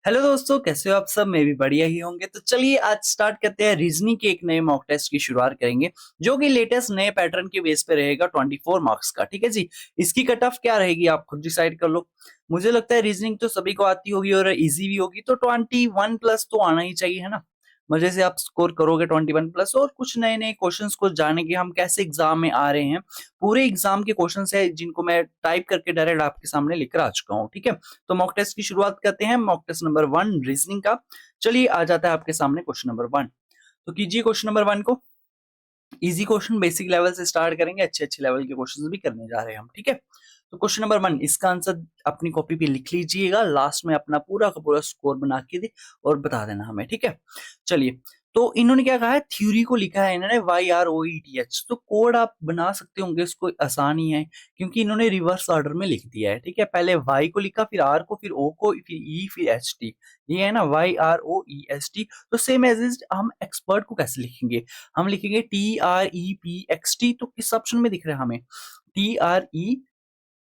Hello दोस्तों, कैसे हो आप सब। मैं भी बढ़िया ही होंगे। तो चलिए आज स्टार्ट करते हैं। रीजनिंग के एक नए मॉक टेस्ट की शुरुआत करेंगे जो कि लेटेस्ट नए पैटर्न के बेस पे रहेगा 24 मार्क्स का। ठीक है जी। इसकी कट ऑफ क्या रहेगी आप खुद डिसाइड कर लो। मुझे लगता है रीजनिंग तो सभी को आती होगी और इजी भी होगी, तो 21 प्लस तो आना ही चाहिए, है ना। मजे से आप स्कोर करोगे 21 प्लस। और कुछ नए नए क्वेश्चंस को जानेंगे हम कैसे एग्जाम में आ रहे हैं। पूरे एग्जाम के क्वेश्चंस है जिनको मैं टाइप करके डायरेक्ट आपके सामने लेकर आ चुका हूँ। ठीक है। तो मॉक टेस्ट की शुरुआत करते हैं। मॉक टेस्ट नंबर 1 रीजनिंग का। चलिए आ जाता है आपके सामने क्वेश्चन नंबर 1। तो कीजिए क्वेश्चन नंबर 1 को। इजी क्वेश्चन बेसिक लेवल से स्टार्ट करेंगे, अच्छे अच्छे लेवल के क्वेश्चंस भी करने जा रहे हैं हम। ठीक है। तो क्वेश्चन नंबर 1 इसका आंसर अपनी कॉपी पे लिख लीजिएगा, लास्ट में अपना पूरा का पूरा स्कोर बना के दे और बता देना हमें। ठीक है। चलिए। तो इन्होंने क्या कहा है, थ्योरी को लिखा है इन्होंने YROETH। तो कोड आप बना सकते होंगे, इसको आसान ही है क्योंकि इन्होंने रिवर्स ऑर्डर में लिख दिया है। ठीक है। पहले Y को लिखा, फिर R को, फिर O को, फिर E, फिर HT। ये है ना YROEST। तो सेम एज इज हम एक्सपर्ट को कैसे लिखेंगे। हम लिखेंगे TREPXT। तो किस ऑप्शन में दिख रहा है हमें,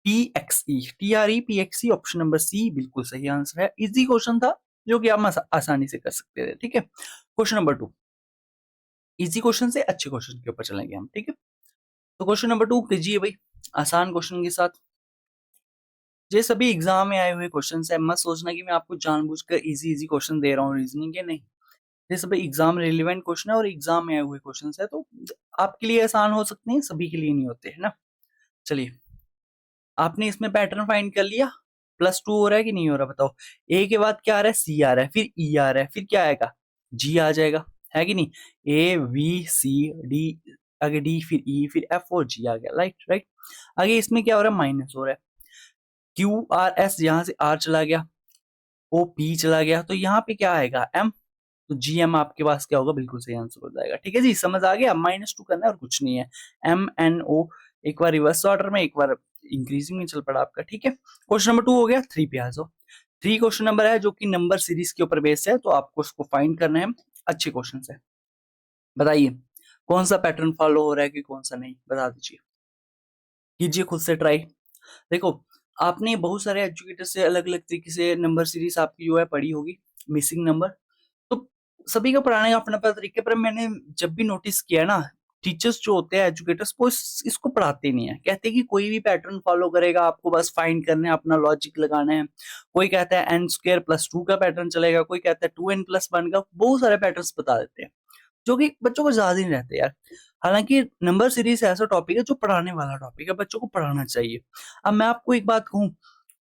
TREPXE ऑप्शन नंबर सी बिल्कुल सही आंसर है। इजी क्वेश्चन था जो कि आप आसानी से कर सकते थे। ठीक है। Question number 2। इजी क्वेश्चन से अच्छे क्वेश्चन के ऊपर चलेंगे हम। ठीक है। तो क्वेश्चन नंबर 2 कीजिए भाई, आसान क्वेश्चन के साथ। ये सभी एग्जाम में आए हुए क्वेश्चन है, मत सोचना कि मैं आपको जानबूझकर इजी इजी क्वेश्चन दे रहा हूँ रीजनिंग के, नहीं। ये सभी एग्जाम रिलेवेंट क्वेश्चन है और एग्जाम में आए हुए क्वेश्चन है, तो आपके लिए आसान हो सकते हैं, सभी के लिए नहीं होते, है ना। चलिए, आपने इसमें पैटर्न फाइंड कर लिया। +2 हो रहा है कि नहीं हो रहा बताओ। ए के बाद क्या आ रहा है, सी आ रहा है, फिर ई आ रहा है, फिर क्या आएगा, जी आ जाएगा, है कि नहीं। A B C D, आगे डी, फिर ई, फिर एफ और जी आ गया। Right right. आगे इसमें क्या हो रहा है, माइनस हो रहा है। QRS, यहां से आर चला गया, OP चला गया, तो यहाँ पे क्या आएगा, एम। तो GM आपके पास क्या होगा, बिल्कुल सही आंसर हो जाएगा। ठीक है जी, समझ आ गया। -2 करना है और कुछ नहीं है। MNO, एक बार रिवर्स ऑर्डर में, एक बार इंक्रीजिंग में चल पड़ा आपका। ठीक है। क्वेश्चन नंबर 2 हो गया। 3 पे आ जाओ। 3 क्वेश्चन नंबर है जो कि नंबर सीरीज के ऊपर बेस्ड है, तो आपको उसको फाइंड करना है। अच्छे क्वेश्चन है। बताइए कौन सा पैटर्न फॉलो हो रहा है कि कौन सा नहीं, बता दीजिए। कीजिए खुद से ट्राई। देखो, आपने बहुत सारे एजुकेटर से अलग अलग तरीके से नंबर सीरीज आपकी जो है पढ़ी होगी, मिसिंग नंबर। तो सभी का पढ़ाने का अपना अपना तरीका है, पर मैंने जब भी नोटिस किया ना, टीचर्स जो होते हैं एजुकेटर्स वो इसको पढ़ाते नहीं है। कहते हैं कि कोई भी पैटर्न फॉलो करेगा, आपको बस फाइंड करना है, अपना लॉजिक लगाना है। कोई कहता है n² + 2 का पैटर्न चलेगा, कोई कहता है 2n+1 का, बहुत सारे पैटर्न्स बता देते हैं जो कि बच्चों को ज्यादा नहीं रहते यार। हालांकि नंबर सीरीज ऐसा टॉपिक है जो पढ़ाने वाला टॉपिक है, बच्चों को पढ़ाना चाहिए। अब मैं आपको एक बात कहूं,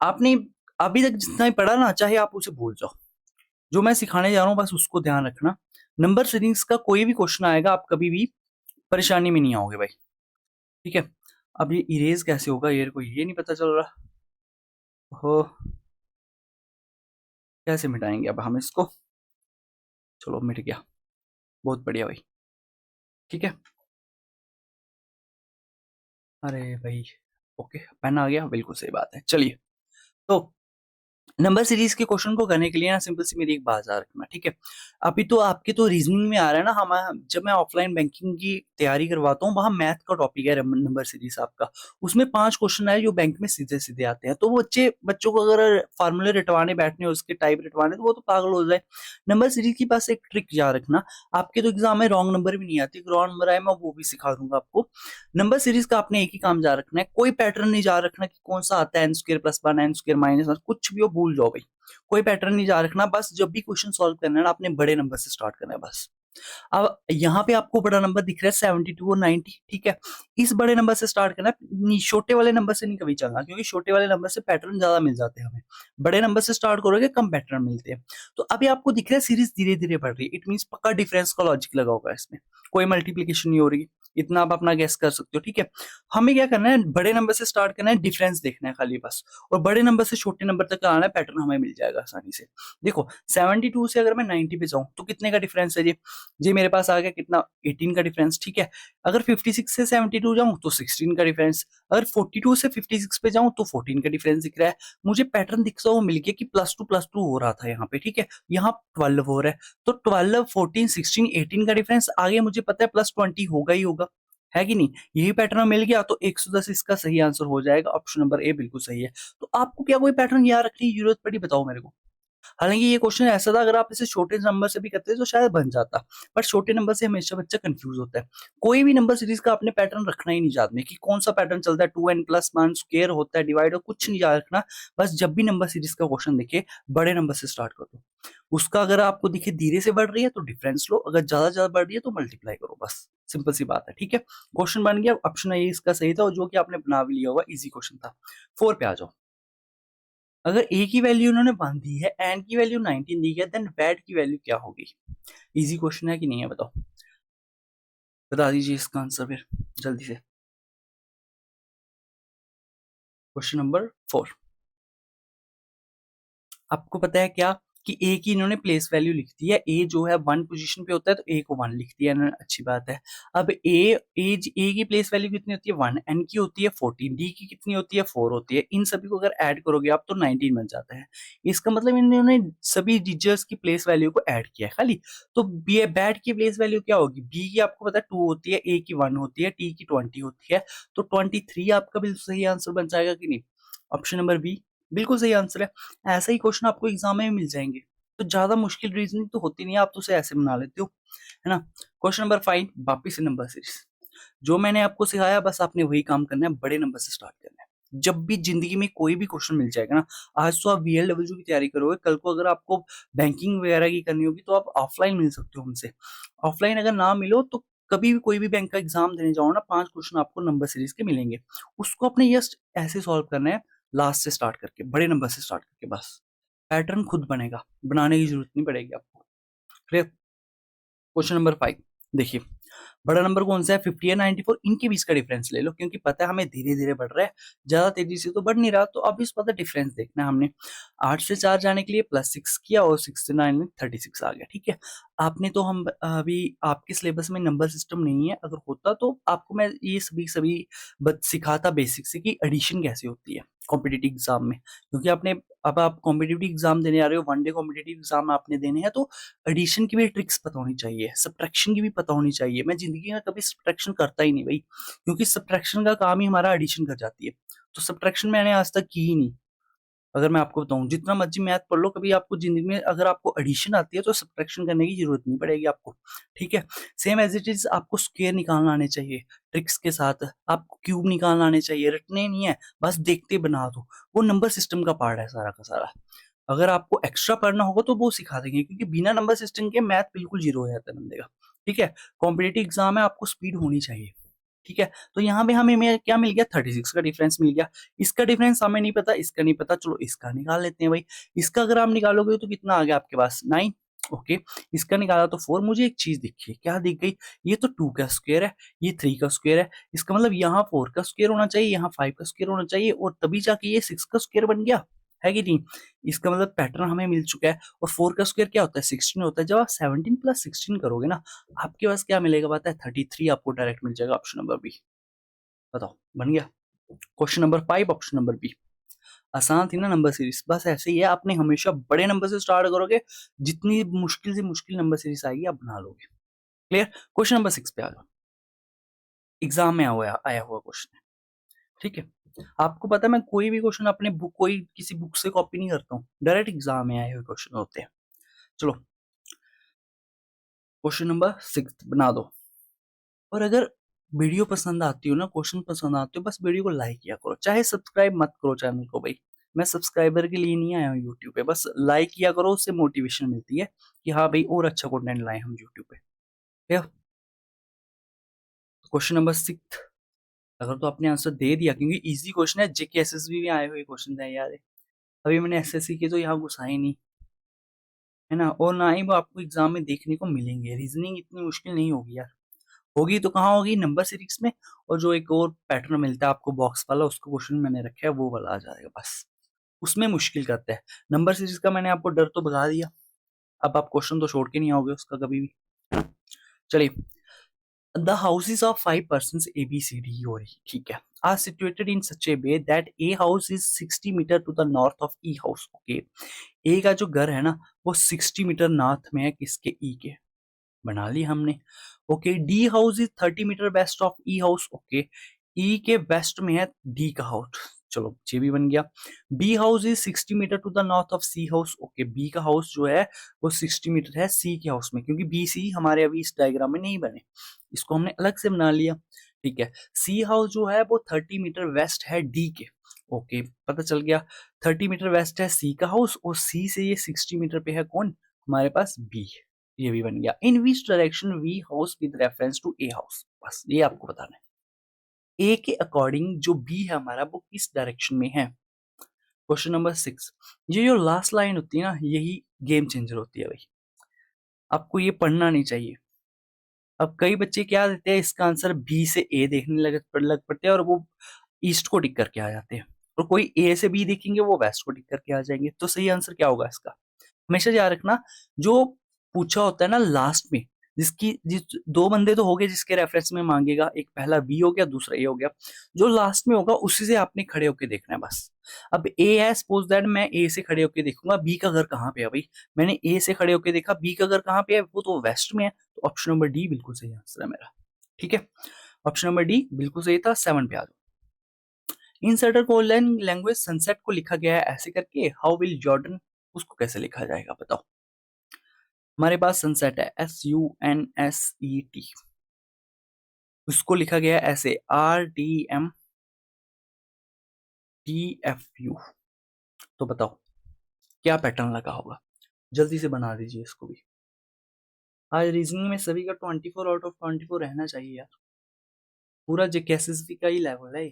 आपने अभी तक जितना ही पढ़ा ना, चाहे आप उसे भूल जाओ। जो मैं सिखाने जा रहा हूँ बस उसको ध्यान रखना। नंबर सीरीज का कोई भी क्वेश्चन आएगा, आप कभी भी परेशानी में नहीं आओगे भाई। ठीक है। अब ये इरेज कैसे होगा, ये को ये नहीं पता चल रहा हो। कैसे मिटाएंगे अब हम इसको। चलो मिट गया, बहुत बढ़िया भाई। ठीक है। अरे भाई, ओके पेन आ गया, बिल्कुल सही बात है। चलिए। तो नंबर सीरीज के क्वेश्चन को करने के लिए ना, सिंपल सी मेरी एक बात याद रखना। ठीक है। अभी तो आपके तो रीजनिंग में आ रहा है ना, हम जब मैं ऑफलाइन बैंकिंग की तैयारी करवाता हूँ, वहां मैथ का टॉपिक है नंबर सीरीज आपका। उसमें 5 क्वेश्चन है जो बैंक में सीधे सीधे आते हैं, तो बच्चों को अगर फार्मूले रटवाने बैठने, उसके टाइप रटवाने, तो वो तो पागल हो जाए। नंबर सीरीज के पास एक ट्रिक याद रखना। आपके तो एग्जाम में रॉन्ग नंबर भी नहीं आती, रॉन्ग नंबर आए मैं वो भी सिखा दूंगा आपको। नंबर सीरीज का आपने एक ही काम याद रखना है, कोई पैटर्न नहीं याद रखना कि कौन सा आता है n² + 1, n² - 1, कुछ भी हो भूल जाओ भाई। कोई पैटर्न नहीं याद रखना, बस जब भी क्वेश्चन सॉल्व करना है ना, आपने बड़े नंबर से स्टार्ट करना है बस। अब यहाँ पे आपको बड़ा नंबर दिख रहा है 72 और 90। ठीक है। इस बड़े नंबर से स्टार्ट करना है, छोटे वाले नंबर से नहीं कभी चलना, क्योंकि छोटे वाले नंबर से पैटर्न ज्यादा मिल जाते हैं हमें। बड़े नंबर से स्टार्ट करोगे कम पैटर्न मिलते हैं। तो अभी आपको दिख रहा है सीरीज धीरे धीरे बढ़ रही है, इट मीन पक्का डिफरेंस का लॉजिक लगा होगा इसमें। कोई मल्टीप्लीकेशन नहीं हो रही, इतना आप अपना गेस कर सकते हो। ठीक है। हमें क्या करना है, बड़े नंबर से स्टार्ट करना है, डिफरेंस देखना है खाली बस। और बड़े नंबर से छोटे नंबर तक आना है, पैटर्न हमें मिल जाएगा आसानी से। देखो, 72 से अगर मैं 90 पे जाऊं तो कितने का डिफरेंस है जी मेरे पास आ गया कितना, 18 का डिफरेंस। ठीक है। अगर 56 से 72 जाऊं तो 16 का डिफरेंस। अगर 42 से 56 पे जाऊं तो 14 का डिफरेंस दिख रहा है। मुझे पैटर्न दिख रहा, वो मिल गया कि +2 हो रहा था यहाँ पे। ठीक है। यहाँ 12 हो रहा है, तो 12, 14, 16, 18 का डिफरेंस आगे मुझे पता है +20 होगा ही होगा, है कि नहीं। यही पैटर्न मिल गया तो 110 इसका सही आंसर हो जाएगा। ऑप्शन नंबर ए बिल्कुल सही है। तो आपको क्या कोई पैटर्न याद रखने की जरूरत पड़ी, बताओ मेरे को। हालांकि ये क्वेश्चन ऐसा था, अगर आप इसे छोटे नंबर से भी करते तो शायद बन जाता, बट छोटे नंबर से हमेशा बच्चा कंफ्यूज होता है। कोई भी नंबर सीरीज का आपने पैटर्न रखना ही नहीं याद में कि कौन सा पैटर्न चलता है, 2n+1 स्क्वायर होता है, डिवाइड हो, कुछ नहीं याद रखना। बस जब भी नंबर सीरीज का क्वेश्चन दिखे बड़े नंबर से स्टार्ट कर दो। उसका अगर आपको दिखे धीरे से बढ़ रही है तो डिफरेंस लो, अगर ज्यादा ज्यादा बढ़ रही है तो मल्टीप्लाई करो, बस सिंपल सी बात है। ठीक है, क्वेश्चन बन गया, ऑप्शन ए इसका सही था, और जो कि आपने बना भी लिया होगा, इजी क्वेश्चन था। 4 पे आ जाओ। अगर ए की वैल्यू उन्होंने 1 दी है, एन की वैल्यू 19 दी है, देन वेट की वैल्यू क्या होगी? इजी क्वेश्चन है कि नहीं है, बताओ, बता दीजिए इसका आंसर फिर जल्दी से। क्वेश्चन नंबर 4, आपको पता है क्या कि ए की इन्होंने प्लेस वैल्यू लिख दी है, ए जो है 1 पोजीशन पे होता है तो ए को 1 लिख दिया इन्होंने, अच्छी बात है। अब ए की प्लेस वैल्यू कितनी होती है 1, एन की होती है 14, डी की कितनी होती है 4 होती है, इन सभी को अगर ऐड करोगे आप तो 19 बन जाता है। इसका मतलब इन्होंने सभी डिजिट्स की प्लेस वैल्यू को ऐड किया है खाली। तो बी बैट की प्लेस वैल्यू क्या होगी? बी की आपको पता है 2 होती है, ए की 1 होती है, टी की 20 होती है, तो 23 आपका बिल्कुल सही आंसर बन जाएगा कि नहीं? ऑप्शन नंबर बी बिल्कुल सही आंसर है। ऐसा ही क्वेश्चन आपको एग्जाम में मिल जाएंगे, तो ज्यादा मुश्किल रीजनिंग तो होती नहीं है, आप तो उसे ऐसे बना लेते हो, है ना। क्वेश्चन नंबर 5, वापिस से नंबर सीरीज। जो मैंने आपको सिखाया बस आपने वही काम करना है, बड़े नंबर से स्टार्ट करना है। जब भी जिंदगी में कोई भी क्वेश्चन मिल जाएगा ना, आज तो आप VLW की तैयारी करोगे, कल को अगर आपको बैंकिंग वगैरह की करनी होगी तो आप ऑफलाइन मिल सकते हो हमसे। ऑफलाइन अगर ना मिलो तो कभी भी कोई भी बैंक का एग्जाम देने जाओ ना, 5 क्वेश्चन आपको नंबर सीरीज के मिलेंगे, उसको अपने जस्ट ऐसे सॉल्व करना है, लास्ट से स्टार्ट करके, बड़े नंबर से स्टार्ट करके, बस पैटर्न खुद बनेगा, बनाने की जरूरत नहीं पड़ेगी आपको। क्लियर। क्वेश्चन नंबर 5 देखिए, बड़ा नंबर कौन सा है, 50 या 94, इनके बीच का डिफरेंस ले लो, क्योंकि पता है हमें धीरे धीरे बढ़ रहा है, ज्यादा तेजी से तो बढ़ नहीं रहा, तो अब इस पता डिफरेंस देखना है हमने। 8 से 4 जाने के लिए +6 किया और 6 से 9 में 36 आ गया। ठीक है, आपने तो हम अभी आपके सिलेबस में नंबर सिस्टम नहीं है, अगर होता तो आपको मैं ये सभी सभी सिखाता बेसिक से कि एडिशन कैसे होती है कॉम्पिटिटिव एग्जाम में, क्योंकि आपने अब आप कॉम्पिटिटिव एग्जाम देने आ रहे हो, 1 डे कॉम्पिटिटिव एग्जाम आपने देने हैं, तो एडिशन की भी ट्रिक्स पता होनी चाहिए, सब्ट्रैक्शन की भी पता होनी चाहिए। मैं जिंदगी में कभी सब्ट्रैक्शन करता ही नहीं भाई, क्योंकि सब्ट्रैक्शन का काम ही हमारा एडिशन कर जाती है, तो सब्ट्रैक्शन मैंने आज तक की ही नहीं। अगर मैं आपको बताऊं, जितना मर्जी मैथ पढ़ लो, कभी आपको जिंदगी में अगर आपको एडिशन आती है तो सब्ट्रैक्शन करने की जरूरत नहीं पड़ेगी आपको। ठीक है, सेम एज इट इज आपको स्क्वायर निकालना आने चाहिए ट्रिक्स के साथ, आपको क्यूब निकालना आने चाहिए, रटने नहीं है, बस देखते बना दो, वो नंबर सिस्टम का पार्ट है सारा का सारा। अगर आपको एक्स्ट्रा पढ़ना होगा तो वो सिखा देंगे, क्योंकि बिना नंबर सिस्टम के मैथ बिल्कुल जीरो हो जाता है बंदे का। ठीक है, कॉम्पिटेटिव एग्जाम है, आपको स्पीड होनी चाहिए। ठीक है, तो यहाँ पे हमें क्या मिल गया, 36 का डिफरेंस मिल गया। इसका डिफरेंस हमें नहीं पता, इसका नहीं पता, चलो इसका निकाल लेते हैं भाई। इसका अगर आप निकालोगे तो कितना आ गया आपके पास, 9। ओके, इसका निकाला तो 4। मुझे एक चीज दिखी, क्या दिख गई, ये तो 2 का स्क्वायर है, ये 3 का स्क्वायर है, इसका मतलब यहाँ 4 का स्क्वायर होना चाहिए, यहाँ 5 का स्क्वायर होना चाहिए, और तभी जाके ये 6 का स्क्वायर बन गया, है कि नहीं? इसका मतलब पैटर्न हमें मिल चुका है। और 4 का स्क्वायर क्या होता है, 16 होता है। जब आप 17 + 16 करोगे ना, आपके पास क्या मिलेगा पता है, 33 आपको डायरेक्ट मिल जाएगा, ऑप्शन नंबर बी। बताओ, बन गया। Question number 5, option number B. आसान थी ना नंबर सीरीज, बस ऐसे ही है, आपने हमेशा बड़े नंबर से स्टार्ट करोगे, जितनी मुश्किल से मुश्किल नंबर सीरीज आएगी आप बना लोगे। क्लियर। क्वेश्चन नंबर 6 पे आ जाओ, एग्जाम में आया हुआ क्वेश्चन है। ठीक है, आपको पता है मैं कोई भी क्वेश्चन अपने बुक, कोई किसी बुक से कॉपी नहीं करता हूँ, डायरेक्ट एग्जाम में आए हुए क्वेश्चन होते हैं। चलो, क्वेश्चन नंबर 6 बना दो। और अगर वीडियो पसंद आती हो ना, क्वेश्चन पसंद आते हो, बस वीडियो को लाइक किया करो, चाहे सब्सक्राइब मत करो चैनल को भाई, मैं सब्सक्राइबर के लिए नहीं आया हूँ यूट्यूब पे, बस लाइक किया करो, उससे मोटिवेशन मिलती है कि हाँ भाई और अच्छा कंटेंट लाए हम यूट्यूब पे। क्वेश्चन नंबर 6, अगर तो आपने आंसर दे दिया, क्योंकि इजी क्वेश्चन है, जेके एसएसबी में आए हुए क्वेश्चन है यार, अभी मैंने एसएससी के तो यहाँ घुसा ही नहीं, है ना, और ना ही वो आपको एग्जाम में देखने को मिलेंगे। रीजनिंग इतनी मुश्किल नहीं होगी यार, होगी तो कहाँ होगी, नंबर सीरीज में। और जो एक और पैटर्न मिलता है आपको बॉक्स वाला, उसको क्वेश्चन मैंने रखा है, वो वाला आ जाएगा बस, उसमें मुश्किल करता है। नंबर सीरीज का मैंने आपको डर तो भगा दिया, अब आप क्वेश्चन तो छोड़ के नहीं आओगे उसका कभी भी, है ना। चलिए, the houses of 5 persons A B C D हो रही, ठीक है, are situated in such a way that A house is 60 metre to the north of E house. Okay, A का जो घर है ना, वो 60 मीटर नॉर्थ में है, किसके, ई के, बना ली हमने। Okay, D house is 30 metre west of E house. Okay, E के वेस्ट में है डी का हाउस, चलो ये भी बन गया। B house is 60 metre to the north of C house. Okay, B का हाउस जो है वो 60 मीटर है सी के हाउस में, क्योंकि बी सी हमारे अभी इस डायग्राम में नहीं बने, इसको हमने अलग से बना लिया। ठीक है, सी हाउस जो है वो 30 मीटर वेस्ट है डी के। ओके, पता चल गया 30 मीटर वेस्ट है सी का हाउस, और सी से ये 60 मीटर पे है कौन, हमारे पास बी। ये भी बन गया। In which direction we house with reference to A house, बस ये आपको बताना है। ए के अकॉर्डिंग जो बी है हमारा वो किस डायरेक्शन में है। क्वेश्चन नंबर 6, ये जो लास्ट लाइन होती है ना, यही गेम चेंजर होती है भाई, आपको ये पढ़ना नहीं चाहिए। अब कई बच्चे क्या देते हैं, इसका आंसर बी से ए देखने लग पड़ते हैं और वो ईस्ट को टिक करके आ जाते हैं, और कोई ए से बी देखेंगे वो वेस्ट को टिक करके आ जाएंगे। तो सही आंसर क्या होगा इसका, हमेशा याद रखना, जो पूछा होता है ना लास्ट में, जिस दो बंदे तो हो गए जिसके रेफरेंस में मांगेगा, एक पहला बी हो गया दूसरा ए हो गया, जो लास्ट में होगा उसी से आपने खड़े होके देखना है बस। अब ए है, सपोज दैट मैं ए से खड़े होके देखूंगा बी का घर कहाँ पे है भाई, मैंने ए से खड़े होके देखा बी का घर कहाँ पे है, वो तो वेस्ट में है, तो ऑप्शन नंबर डी बिल्कुल सही आंसर है मेरा। ठीक है, ऑप्शन नंबर डी बिल्कुल सही था। 7 पे आ जाओ। इन सटर कोरियन लैंग्वेज सनसेट को लिखा गया है ऐसे करके, हाउ विल जॉर्डन, उसको कैसे लिखा जाएगा बताओ। हमारे पास सनसेट है SUNSET, उसको लिखा गया है ऐसे RTMTFU। तो बताओ क्या पैटर्न लगा होगा, जल्दी से बना दीजिए इसको भी। आज रीजनिंग में सभी का 24 आउट ऑफ 24 रहना चाहिए यार, पूरा जेकेएसएसबी का ही लेवल है,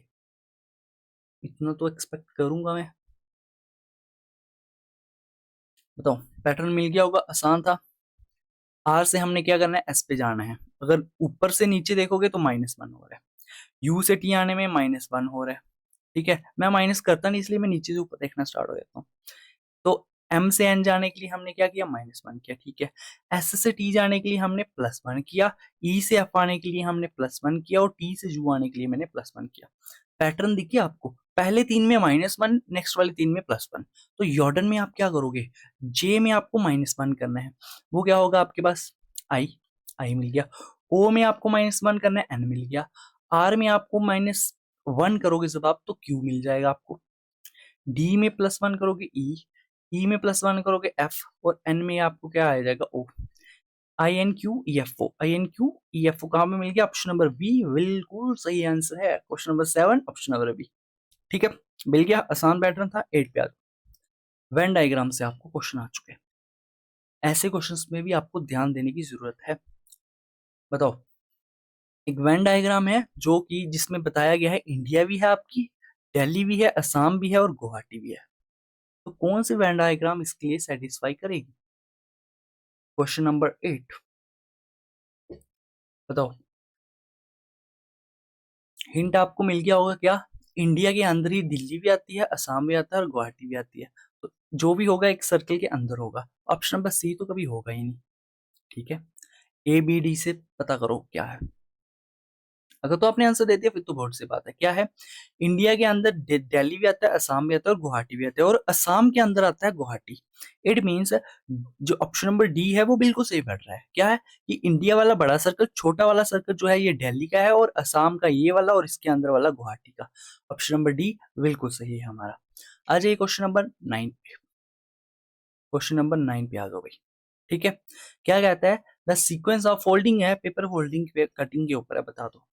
इतना तो एक्सपेक्ट करूंगा मैं। बताओ, पैटर्न मिल गया होगा, आसान था। आर से हमने क्या करना है, एस पे जाना है। अगर ऊपर से नीचे देखोगे तो -1 हो रहा है, यू से टी आने में -1 हो रहा है। ठीक है, मैं माइनस करता नहीं इसलिए मैं नीचे से ऊपर देखना स्टार्ट हो जाता हूँ। तो एम से एन जाने के लिए हमने क्या किया, -1 किया। ठीक है, एस से टी जाने के लिए हमने +1 किया, ई से एफ आने के लिए हमने +1 किया, और टी से यू आने के लिए मैंने +1 किया। पैटर्न दिखिए आपको, पहले 3 में -1, नेक्स्ट वाले 3 में +1। तो यॉर्डन में आप क्या करोगे, जे में आपको -1 करना है, वो क्या होगा आपके पास, आई, आई मिल गया। ओ में आपको -1 करना है, एन मिल गया। आर में आपको -1 करोगे जब आप, तो क्यू मिल जाएगा आपको। डी में +1 करोगे, ई में +1 करोगे, एफ, और एन में आपको क्या आ जाएगा, ओ। INQEFO, INQEFO कहां पे मिल गया, ऑप्शन नंबर बी बिल्कुल सही आंसर है। Question number 7 option number B. ठीक है, मिल गया, आसान पैटर्न था। 8 पे आ जाओ। वेन डायग्राम से आपको क्वेश्चन आ चुके हैं, ऐसे क्वेश्चंस में भी आपको ध्यान देने की जरूरत है। बताओ, एक वेन डायग्राम है जो कि जिसमें बताया गया है इंडिया भी है आपकी, दिल्ली भी है, असम भी है, और गुवाहाटी भी है। तो कौन सी वेन डायग्राम इसके लिए सेटिस्फाई करेगी। क्वेश्चन नंबर 8, बताओ। हिंट आपको मिल गया होगा क्या, इंडिया के अंदर ही दिल्ली भी आती है, असम भी आता है, और गुवाहाटी भी आती है। तो जो भी होगा एक सर्कल के अंदर होगा। ऑप्शन नंबर सी तो कभी होगा ही नहीं। ठीक है, ABD से पता करो क्या है। अगर तो आपने आंसर दे दिया फिर तो बहुत सी बात है। क्या है, इंडिया के अंदर दिल्ली भी आता है, असम भी आता है, और गुवाहाटी भी आता है, और असम के अंदर आता है गुवाहाटी। इट मीन्स जो ऑप्शन नंबर डी है वो बिल्कुल सही बैठ रहा है। क्या है कि इंडिया वाला बड़ा सर्कल, छोटा वाला सर्कल जो है ये दिल्ली का है, और असम का ये वाला, और इसके अंदर वाला गुवाहाटी का। ऑप्शन नंबर डी बिल्कुल सही है हमारा। आ जाइए क्वेश्चन नंबर 9 पे। क्वेश्चन नंबर 9 पे आ जाओ भाई। ठीक है, क्या कहता है, द सीक्वेंस ऑफ फोल्डिंग है, पेपर फोल्डिंग कटिंग के ऊपर है, बता दो।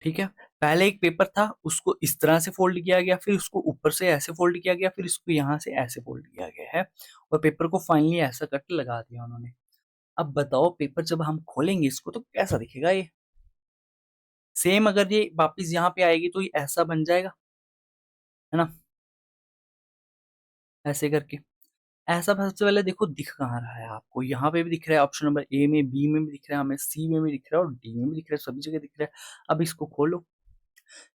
ठीक है, पहले एक पेपर था उसको इस तरह से फोल्ड किया गया, फिर उसको ऊपर से ऐसे फोल्ड किया गया, फिर इसको यहाँ से ऐसे फोल्ड किया गया है, और पेपर को फाइनली ऐसा कट लगा दिया उन्होंने। अब बताओ पेपर जब हम खोलेंगे इसको तो कैसा दिखेगा ये, सेम अगर ये वापिस यहाँ पे आएगी तो ये ऐसा बन जाएगा, है ना, ऐसे करके। ऐसा सबसे पहले देखो दिख कहाँ रहा है आपको, यहाँ पे भी दिख रहा है, ऑप्शन नंबर ए में, बी में भी दिख रहा है हमें, सी में भी दिख रहा है, और डी में भी दिख रहा है, सभी जगह दिख रहा है। अब इसको खोलो,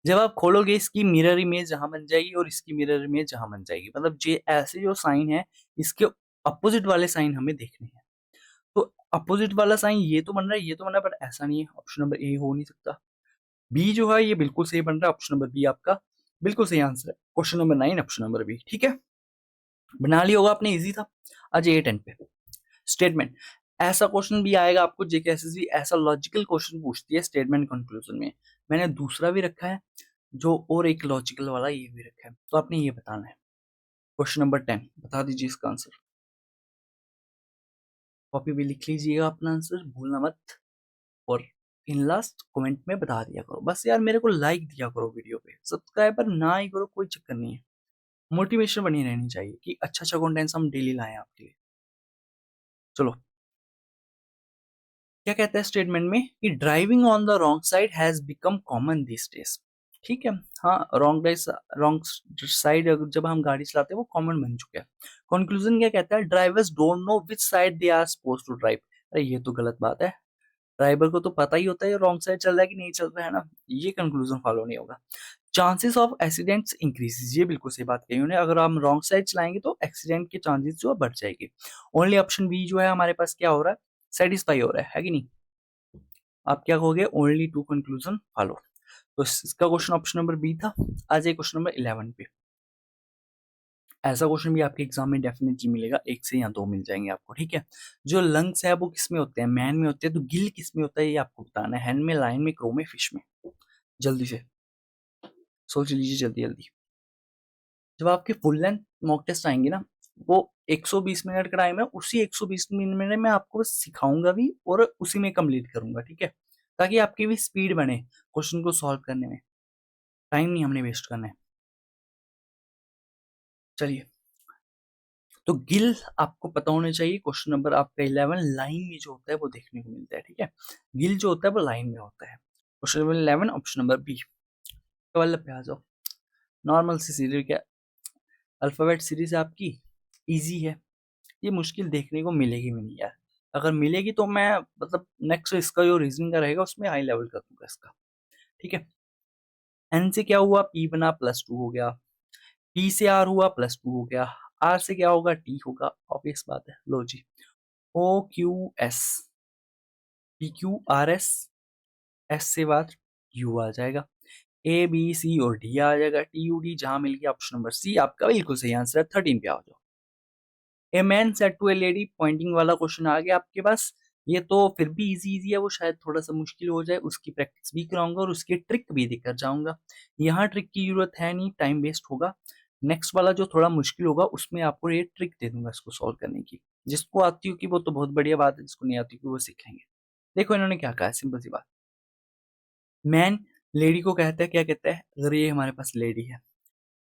जब आप खोलोगे इसकी मिरर इमेज जहां बन जाएगी, और इसकी मिरर इमेज जहां बन जाएगी, मतलब ये ऐसे जो साइन है इसके अपोजिट वाले साइन हमें देखने हैं। तो अपोजिट वाला साइन ये तो बन रहा है, ये तो बन रहा है, बट ऐसा नहीं है, ऑप्शन नंबर ए हो नहीं सकता। बी जो है ये बिल्कुल सही बन रहा है, ऑप्शन नंबर बी आपका बिल्कुल सही आंसर है। Question number 9 option number B. ठीक है, बना लिया होगा आपने, इजी था। आज 8 10 पे स्टेटमेंट, ऐसा क्वेश्चन भी आएगा आपको, जेके एसएसबी ऐसा लॉजिकल क्वेश्चन पूछती है स्टेटमेंट कंक्लूजन में। मैंने दूसरा भी रखा है, जो और एक लॉजिकल वाला ये भी रखा है, तो आपने ये बताना है। क्वेश्चन नंबर 10 बता दीजिए इसका आंसर। कॉपी भी लिख लीजिएगा अपना आंसर, भूलना मत। और इन लास्ट कमेंट में बता दिया करो बस यार, मेरे को लाइक दिया करो वीडियो पे, सब्सक्राइबर ना ही करो कोई चक्कर नहीं है, मोटिवेशन बनी रहनी चाहिए कि अच्छा अच्छा कंटेंट्स हम डेली लाएं आपके लिए। चलो, क्या कहता है स्टेटमेंट में कि driving on the wrong side has become common this days. ठीक है, हाँ, रॉन्ग साइड जब हम गाड़ी चलाते हैं वो कॉमन बन चुका है। कंक्लूजन क्या कहता है, drivers don't know which side they are suppose to drive. अरे ये तो गलत बात है, ड्राइवर को तो पता ही होता है रॉन्ग साइड चल रहा है कि नहीं चल रहा है ना, ये कंक्लूजन फॉलो नहीं होगा। चांसेस ऑफ एक्सीडेंट्स इंक्रीजेस, ये बिल्कुल सही बात कही उन्होंने, अगर हम रॉन्ग साइड चलाएंगे तो एक्सीडेंट के चांसेस जो है बढ़ जाएंगे। ओनली ऑप्शन बी जो है हमारे पास क्या हो रहा है, सेटिस्फाई हो रहा है कि नहीं। आप क्या कहोगे, ओनली टू कंक्लूजन फॉलो। तो इसका क्वेश्चन ऑप्शन नंबर बी था। आज एक क्वेश्चन नंबर 11 पे, ऐसा क्वेश्चन भी आपके एग्जाम में डेफिनेटली मिलेगा, एक से या दो मिल जाएंगे आपको। ठीक है, जो लंग्स है वो किस में होते हैं, मैन में होते हैं, तो गिल किस में होता है ये आपको बताना है, हैंड में, लाइन में, क्रो में, फिश में। जल्दी से सोच लीजिए, जल्दी जल्दी। जब आपके फुल लेंथ मॉक टेस्ट आएंगे ना, वो 120 मिनट का टाइम है, उसी 120 मिनट में आपको बस सिखाऊंगा भी और उसी में कंप्लीट करूंगा। ठीक है, ताकि आपकी भी स्पीड बने क्वेश्चन को सॉल्व करने में, टाइम नहीं हमने वेस्ट करना है। चलिए, तो गिल आपको पता होना चाहिए। क्वेश्चन नंबर आपका 11 लाइन में जो होता है वो देखने को मिलता है। ठीक है, गिल जो होता है वो लाइन में होता है। Question number 11 option number B. Develop पे आ जाओ। नॉर्मल सी सीरीज, क्या अल्फाबेट सीरीज आपकी इजी है, ये मुश्किल देखने को मिलेगी भी नहीं यार। अगर मिलेगी तो मैं मतलब नेक्स्ट इसका जो रीजनिंग का रहेगा उसमें हाई लेवल कर दूंगा इसका। ठीक है, एन से क्या हुआ, पी बना +2 हो गया, पी से आर हुआ +2 हो गया, आर से क्या होगा, टी होगा, ऑब्वियस बात है। लो जी, O Q S, P Q R S, S से बाद यू आ जाएगा, ए बी सी और डी आ जाएगा, टी यू डी, जहां मिल गया ऑप्शन नंबर सी आपका बिल्कुल सही आंसर है। 13 पे आ जाओ। A man said to a lady, pointing वाला क्वेश्चन आ गया आपके पास। ये तो फिर भी इजी इजी है, वो शायद थोड़ा सा मुश्किल हो जाए, उसकी प्रैक्टिस भी कराऊंगा और उसकी ट्रिक भी दिखकर जाऊंगा। यहाँ ट्रिक की जरूरत है नहीं, टाइम वेस्ट होगा। नेक्स्ट वाला जो थोड़ा मुश्किल होगा उसमें आपको ये ट्रिक दे दूंगा इसको सॉल्व करने की। जिसको आती होगी वो तो बहुत बढ़िया बात है, जिसको नहीं आती होगी वो सीख लेंगे। देखो इन्होंने क्या कहा है, सिंपल सी बात। मैन लेडी को कहता है, क्या कहता है, अगर ये हमारे पास लेडी है,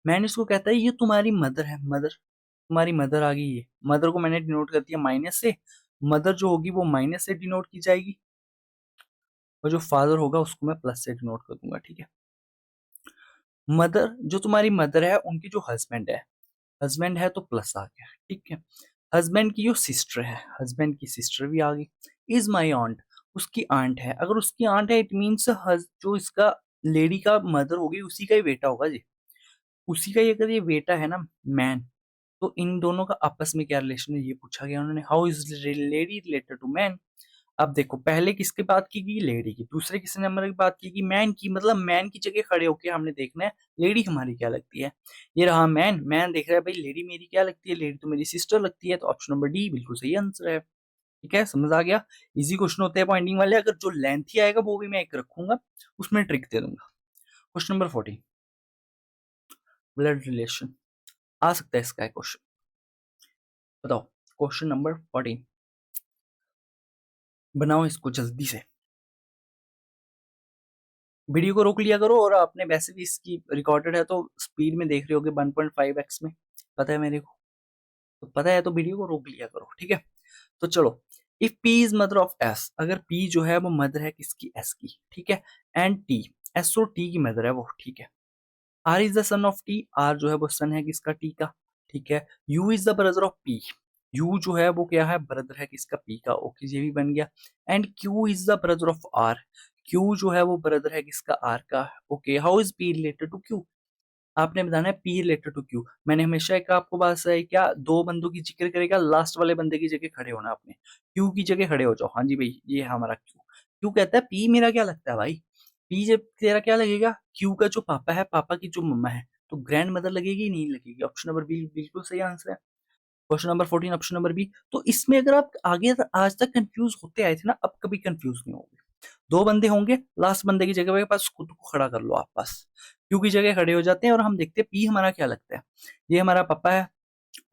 मैन इसको कहता है ये तुम्हारी मदर है, मदर, तुम्हारी मदर आ गई। ये मदर को मैंने डिनोट कर दिया माइनस से, मदर जो होगी वो माइनस से डिनोट की जाएगी, और जो फादर होगा उसको मैं प्लस से डिनोट कर दूंगा। ठीक है, मदर जो तुम्हारी मदर है उनकी जो हस्बैंड है, हस्बैंड है तो प्लस आ गया। ठीक है, हस्बैंड की जो सिस्टर है, हस्बैंड की सिस्टर भी आ गई। इज माई ऑन्ट, उसकी आंट है, अगर उसकी आंट है इट मीन्स जो इसका लेडी का मदर होगी उसी का ही बेटा होगा जी, उसी का ही अगर ये बेटा है ना मैन, तो इन दोनों का आपस में क्या रिलेशन है ये पूछा गया उन्होंने, how is lady related to man. अब देखो पहले किसकी बात की गई, लेडी की, दूसरे किस नंबर की बात की गई, मैन की, मतलब मैन की जगह खड़े होके हमने देखना है लेडी हमारी क्या लगती है। ये रहा मैन, मैन देख रहा है भाई लेडी मेरी क्या लगती है, लेडी तो मेरी सिस्टर लगती है, तो ऑप्शन नंबर डी बिल्कुल सही आंसर है। ठीक है, समझ आ गया। इजी क्वेश्चन होते हैं पॉइंटिंग वाले, अगर जो लेंथ ही आएगा वो भी मैं एक रखूंगा, उसमें ट्रिक दे दूंगा। क्वेश्चन नंबर 14, ब्लड रिलेशन आ सकता है इसका क्वेश्चन, बताओ। क्वेश्चन नंबर 14, बनाओ इसको जल्दी से, वीडियो को रोक लिया करो, और आपने वैसे भी इसकी रिकॉर्डेड है तो स्पीड में देख रहे होगे 1.5x में, पता है मेरे को, तो पता है तो वीडियो को रोक लिया करो। ठीक है, तो चलो, if P is mother of S, अगर P जो है वो मदर है किसकी, S की। ठीक है, एंड T, S और T की मदर है वो। ठीक है, R is the son of T, R जो है वो सन है किसका, T का। ठीक है, U is the brother of P, U जो है वो क्या है, ब्रदर है किसका, P का। ओके, ये भी बन गया। And Q is the brother of R, Q जो है वो ब्रदर है किसका, R का। Okay, how is P related to Q, आपने बताना है P रिलेटेड टू Q। मैंने हमेशा एक आपको बात है क्या, दो बंदों की जिक्र करेगा, लास्ट वाले बंदे की जगह खड़े होना आपने, Q की जगह खड़े हो जाओ। हाँ जी भाई, ये है हमारा Q। Q कहता है P मेरा क्या लगता है भाई, P जब तेरा क्या लगेगा, Q का जो पापा है, पापा की जो मम्मा है, तो ग्रैंड मदर लगेगी नहीं लगेगी, ऑप्शन नंबर बी बिल्कुल सही आंसर है। Question number 14 option number B. तो इसमें अगर आप आगे आज तक कंफ्यूज होते आए थे ना, अब कभी कंफ्यूज नहीं होगे। दो बंदे होंगे, लास्ट बंदे की जगह पे पास खुद को खड़ा कर लो आप पास, क्यू की जगह खड़े हो जाते हैं और हम देखते हैं पी हमारा क्या लगता है। ये हमारा पापा है,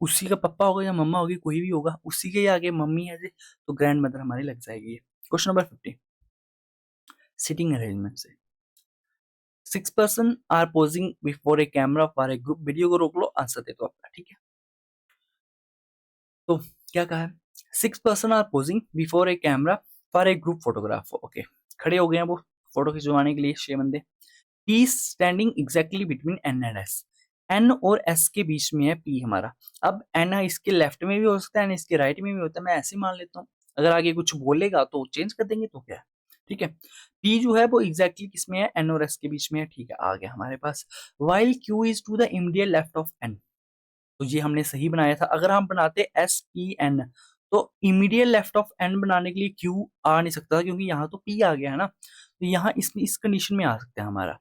उसी का पापा होगा या मम्मा होगी, कोई भी होगा, उसी के आगे मम्मी है जी, तो ग्रैंड मदर हमारी लग जाएगी। क्वेश्चन नंबर 50, सिटिंग अरेंजमेंट से 6 person are posing before a camera for a group, video को रोक लो, आंसर दे दो अपना, ठीक है। तो क्या कहा है, 6 person are posing before a camera for a group photograph, okay, खड़े हो गए हैं वो फोटो खिंचवाने के लिए 6 बंदे। P standing exactly between N and S, N और एस के बीच में है पी हमारा। अब एन इसके लेफ्ट में भी हो सकता है, एन इसके राइट में भी होता है, मैं ऐसे मान लेता हूँ, अगर आगे कुछ बोलेगा तो चेंज कर देंगे तो क्या है, ठीक है। पी जो है वो एग्जैक्टली किसमें है, एन और एस के बीच में है, ठीक है, आ गया हमारे पास। While Q is to the immediate left of N, तो ये हमने सही बनाया था। अगर हम बनाते एस पी एन, तो इमीडिएट लेफ्ट ऑफ एन बनाने के लिए क्यू आ नहीं सकता, क्योंकि यहाँ तो पी आ गया है ना, तो यहाँ इस कंडीशन में आ सकता है हमारा।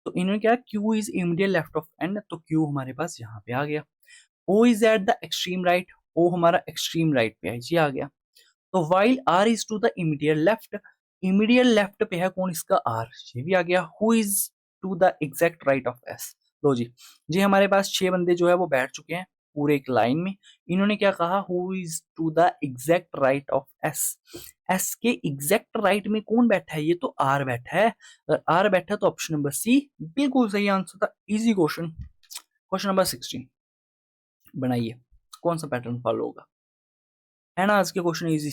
तो इन्होंने क्या, Q is immediate left of N, तो क्यू हमारे पास यहाँ पे आ गया। O is at the extreme right, O हमारा एक्सट्रीम राइट पे है, ये आ गया। तो while R is to the immediate left पे है कौन, इसका आर, ये भी आ गया। Who is to the exact right of S, लो जी हमारे पास 6 बंदे जो है वो बैठ चुके हैं पूरे एक लाइन में। इन्होंने क्या कहा, who is to the exact right of S, S के एग्जैक्ट राइट में कौन बैठा है, ये तो आर बैठा है। अगर आर बैठा है तो ऑप्शन नंबर सी बिल्कुल सही आंसर था, इजी क्वेश्चन। क्वेश्चन नंबर 16 बनाइए, कौन सा पैटर्न फॉलो होगा, है ना आज के क्वेश्चन इजी।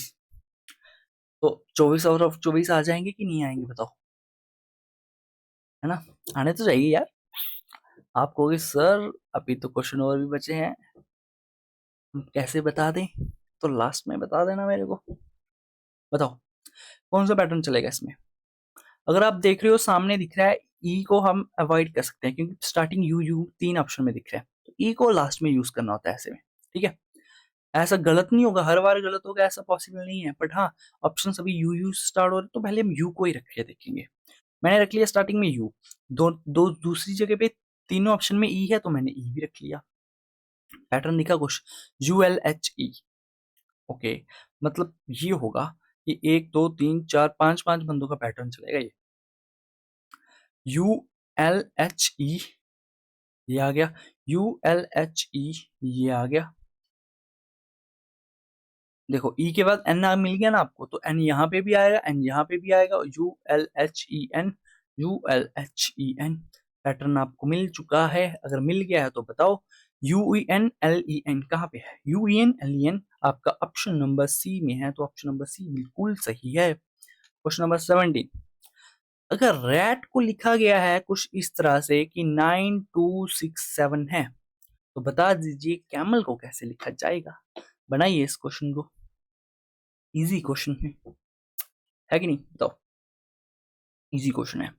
तो 24 आउट ऑफ 24 आ जाएंगे कि नहीं आएंगे बताओ, है ना, आने तो चाहिए यार। आप कहोगे सर अभी तो क्वेश्चन और भी बचे हैं, हम कैसे बता दें, तो लास्ट में बता देना मेरे को, बताओ कौन सा पैटर्न चलेगा इसमें। अगर आप देख रहे हो सामने दिख रहा है ई को हम अवॉइड कर सकते हैं, क्योंकि स्टार्टिंग यू यू 3 ऑप्शन में दिख रहा है, तो ई को लास्ट में यूज करना होता है ऐसे में, ठीक है। ऐसा गलत नहीं होगा, हर बार गलत होगा ऐसा पॉसिबल नहीं है, बट हाँ ऑप्शन सभी यू यू स्टार्ट हो रहे तो पहले हम यू को ही रख के देखेंगे। मैंने रख लिया स्टार्टिंग में यू, दूसरी जगह पे तीनों ऑप्शन में ई है तो मैंने ई भी रख लिया। पैटर्न दिखा कुछ, ULHE, ओके, मतलब ये होगा कि 1 2 3 4 5 5 बंदों का पैटर्न चलेगा ये। ULHE ये आ गया, ULHE ये आ गया, देखो ई के बाद एन मिल गया ना आपको, तो एन यहाँ पे भी आएगा, एन यहाँ पे भी आएगा, ULHEN ULHEN पैटर्न आपको मिल चुका है। अगर मिल गया है तो बताओ UENLEN कहाँ पे है, UENLEN आपका ऑप्शन नंबर सी में है, तो ऑप्शन नंबर सी बिल्कुल सही है। क्वेश्चन नंबर 17, अगर रैट को लिखा गया है कुछ इस तरह से कि 9267 है, तो बता दीजिए कैमल को कैसे लिखा जाएगा। बनाइए इस क्वेश्चन को, इजी क्वेश्चन है कि नहीं बताओ, इजी क्वेश्चन है।